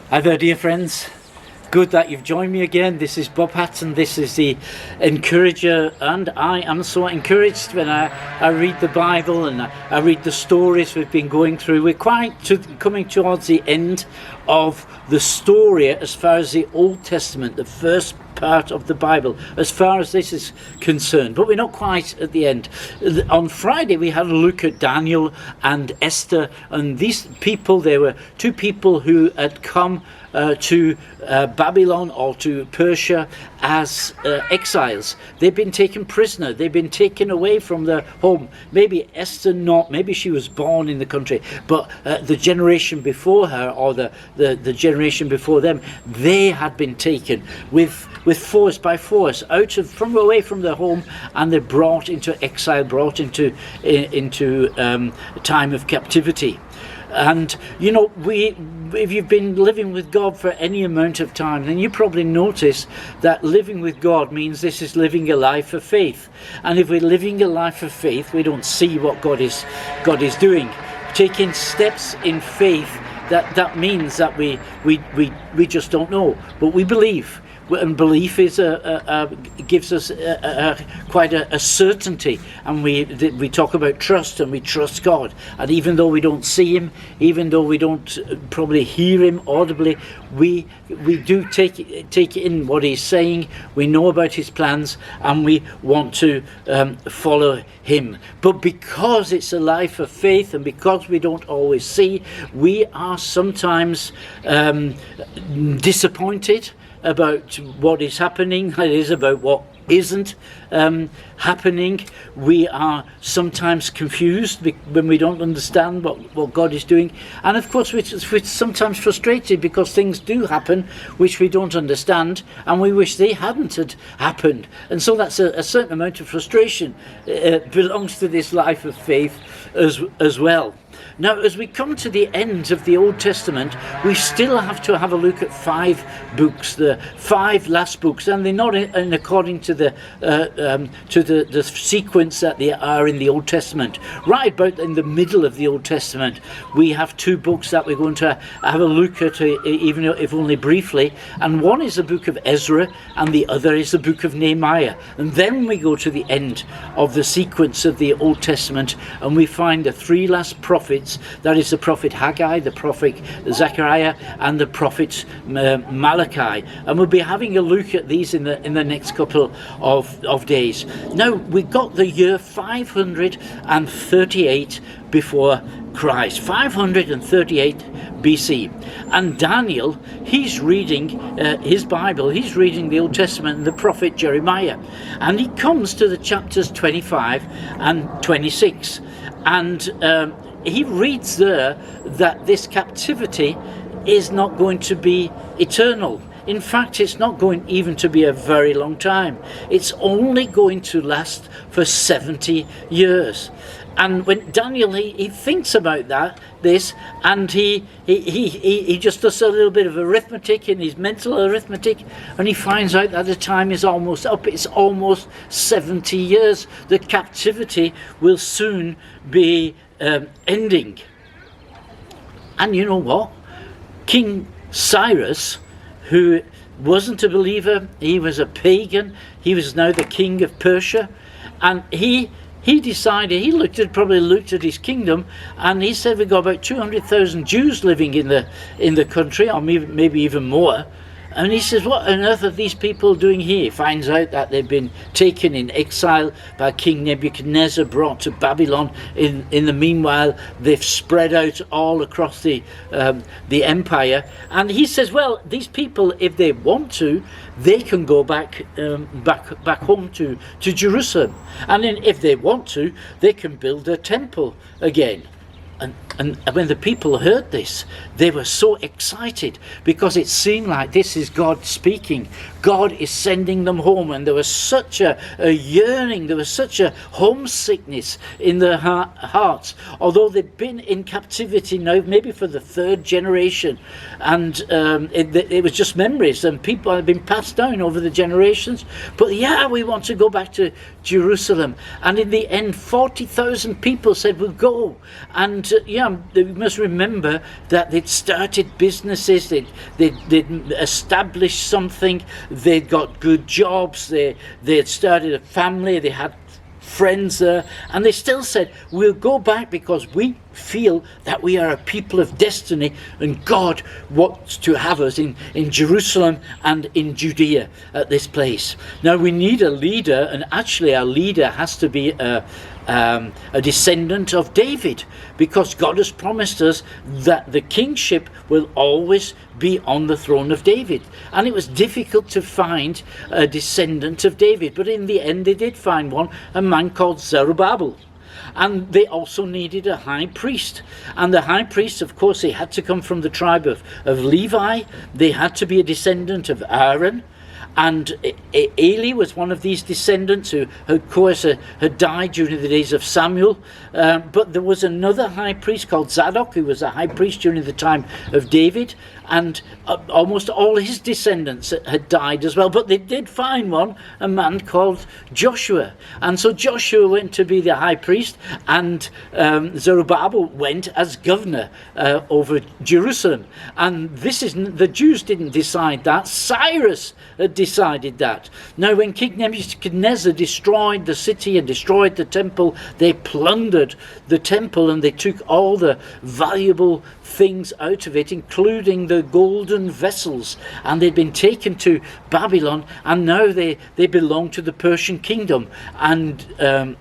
Hi there, dear friends. Good that you've joined me again. This is Bob Hatton. This is the Encourager, and I am so encouraged when I read the Bible and I read the stories we've been going through. We're coming towards the end of the story as far as the Old Testament, the first part of the Bible, as far as this is concerned, but we're not quite at the end. On Friday we had a look at Daniel and Esther, and these people, there were two people who had come to Babylon or to Persia as exiles. They've been taken prisoner, they've been taken away from their home. Maybe Esther not, maybe she was born in the country, but the generation before her, or the generation before them, they had been taken with force, by force, away from their home, and they're brought into exile, brought into a time of captivity. And you know, if you've been living with God for any amount of time, then you probably notice that living with God means this is living a life of faith. And if we're living a life of faith, we don't see what God is doing. Taking steps in faith, that means that we just don't know, but we believe. And belief is gives us quite a certainty, and we talk about trust, and we trust God. And even though we don't see Him, even though we don't probably hear Him audibly, we do take in what He's saying. We know about His plans, and we want to follow Him. But because it's a life of faith, and because we don't always see, we are sometimes disappointed about what is happening, that is, about what isn't happening. We are sometimes confused when we don't understand what God is doing, and of course we're sometimes frustrated because things do happen which we don't understand, and we wish they hadn't had happened. And so that's a certain amount of frustration belongs to this life of faith as well. Now, as we come to the end of the Old Testament, we still have to have a look at 5 books, the 5 last books, and they're not in according to the sequence that they are in the Old Testament. Right about in the middle of the Old Testament, we have 2 books that we're going to have a look at, even if only briefly, and one is the book of Ezra, and the other is the book of Nehemiah. And then we go to the end of the sequence of the Old Testament, and we find the 3 last prophets. That is the prophet Haggai, the prophet Zechariah, and the prophet Malachi. And we'll be having a look at these in the next couple of days. Now, we got the year 538 before Christ, 538 BC. And Daniel, he's reading his Bible, he's reading the Old Testament and the prophet Jeremiah. And he comes to the chapters 25 and 26. And he reads there that this captivity is not going to be eternal. In fact, it's not going even to be a very long time. It's only going to last for 70 years. And when Daniel, he thinks about this, and he just does a little bit of arithmetic in his mental arithmetic, and he finds out that the time is almost up. It's almost 70 years. The captivity will soon be ending. And you know what? King Cyrus, who wasn't a believer, he was a pagan, he was now the king of Persia, and he decided, probably looked at his kingdom, and he said, we've got about 200,000 Jews living in the country, or maybe even more. And he says, what on earth are these people doing here? He finds out that they've been taken in exile by King Nebuchadnezzar, brought to Babylon. In the meanwhile, they've spread out all across the empire. And he says, well, these people, if they want to, they can go back home to Jerusalem. And then if they want to, they can build a temple again. And when the people heard this, they were so excited, because it seemed like this is God speaking. God is sending them home, and there was such a yearning, there was such a homesickness in their hearts, although they'd been in captivity now maybe for the 3rd generation, and it was just memories, and people had been passed down over the generations. But yeah, we want to go back to Jerusalem. And in the end, 40,000 people said, we'll go. And we must remember that they'd started businesses, they'd established something, they'd got good jobs, they had started a family, they had friends there, and they still said, we'll go back because we feel that we are a people of destiny and God wants to have us in Jerusalem and in Judea at this place. Now we need a leader, and actually our leader has to be a descendant of David, because God has promised us that the kingship will always be on the throne of David. And it was difficult to find a descendant of David, but in the end they did find one, a man called Zerubbabel. And they also needed a high priest. And the high priest, of course, he had to come from the tribe of Levi. They had to be a descendant of Aaron. And Eli was one of these descendants who, of course, had died during the days of Samuel. But there was another high priest called Zadok, who was a high priest during the time of David. And almost all his descendants had died as well. But they did find one, a man called Joshua. And so Joshua went to be the high priest, and Zerubbabel went as governor over Jerusalem. And the Jews didn't decide that. Cyrus had decided that. Now, when King Nebuchadnezzar destroyed the city and destroyed the temple, they plundered the temple and they took all the valuable things out of it, including the golden vessels, and they'd been taken to Babylon, and now they belong to the Persian kingdom. And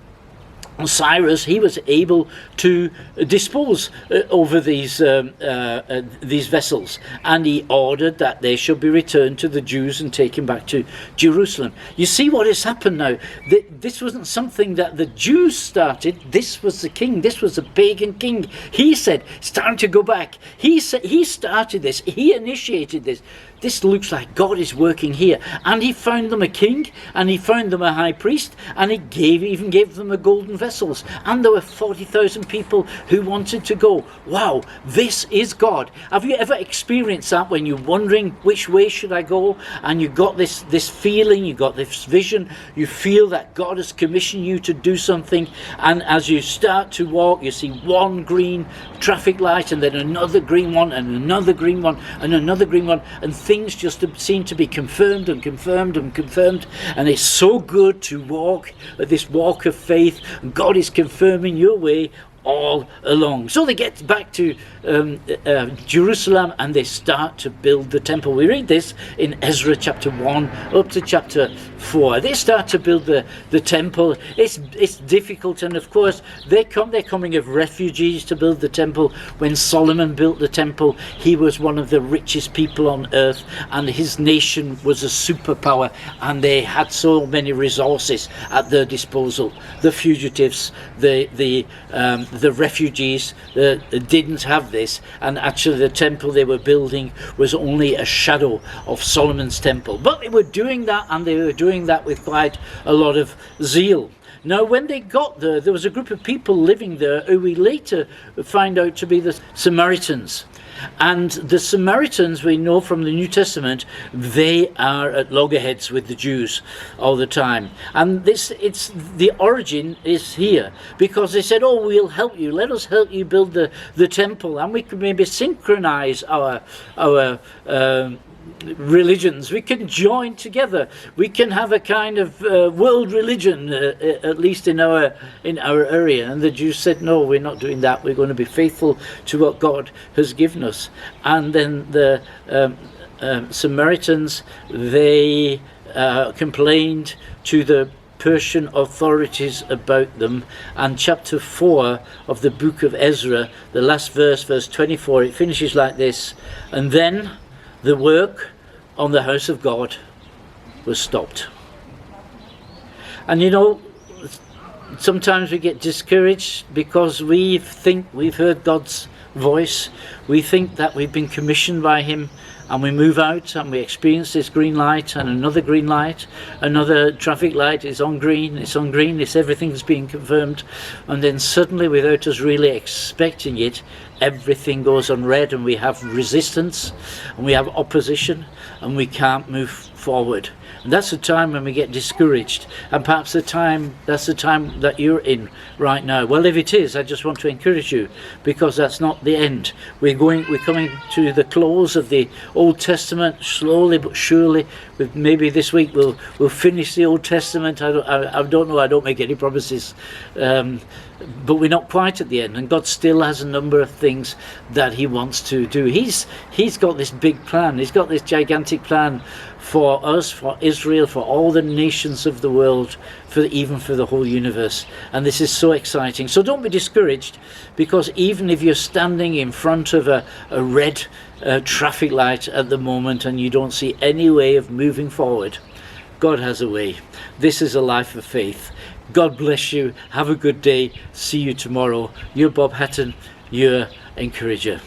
Cyrus, he was able to dispose over these vessels, and he ordered that they should be returned to the Jews and taken back to Jerusalem. You see what has happened now? This wasn't something that the Jews started. This was the king. This was the pagan king. He said, it's time to go back. He started this. He initiated this. This looks like God is working here. And he found them a king, and he found them a high priest, and he even gave them a golden vessels. And there were 40,000 people who wanted to go. Wow, this is God. Have you ever experienced that when you're wondering which way should I go? And you got this feeling, you got this vision, you feel that God has commissioned you to do something, and as you start to walk, you see one green traffic light, and then another green one, and another green one, and another green one, and things just seem to be confirmed and confirmed and confirmed. And it's so good to walk this walk of faith, and God is confirming your way all along. So they get back to Jerusalem, and they start to build the temple. We read this in Ezra chapter 1 up to chapter 4. They start to build the temple. It's difficult, and of course they're coming of refugees to build the temple. When Solomon built the temple, he was one of the richest people on earth, and his nation was a superpower, and they had so many resources at their disposal. The fugitives, the refugees didn't have this, and actually the temple they were building was only a shadow of Solomon's temple. But they were doing that, and they were doing that with quite a lot of zeal. Now, when they got there was a group of people living there who we later find out to be the Samaritans. And the Samaritans, we know from the New Testament, they are at loggerheads with the Jews all the time. And the origin is here, because they said, oh, we'll help you, let us help you build the temple, and we could maybe synchronize our religions. We can join together. We can have a kind of world religion, at least in our area. And the Jews said, no, we're not doing that. We're going to be faithful to what God has given us. And then the Samaritans, they complained to the Persian authorities about them. And chapter 4 of the book of Ezra, the last verse 24, it finishes like this: and then the work on the house of God was stopped. And you know, sometimes we get discouraged because we think we've heard God's voice. We think that we've been commissioned by him, and we move out and we experience this green light and another green light, another traffic light is on green, everything's being confirmed, and then suddenly, without us really expecting it, everything goes on red, and we have resistance and we have opposition and we can't move forward. And that's the time when we get discouraged, and perhaps that's the time that you're in right now. Well, if it is, I just want to encourage you, because that's not the end. We're coming to the close of the Old Testament, slowly but surely. Maybe this week we'll finish the Old Testament. I don't know. I don't make any promises. But we're not quite at the end, and God still has a number of things that he wants to do. He's got this big plan. He's got this gigantic plan for us, for Israel, for all the nations of the world, even for the whole universe. And this is so exciting. So don't be discouraged, because even if you're standing in front of a red traffic light at the moment and you don't see any way of moving forward, God has a way. This is a life of faith. God bless you. Have a good day. See you tomorrow. You're Bob Hatton, your encourager.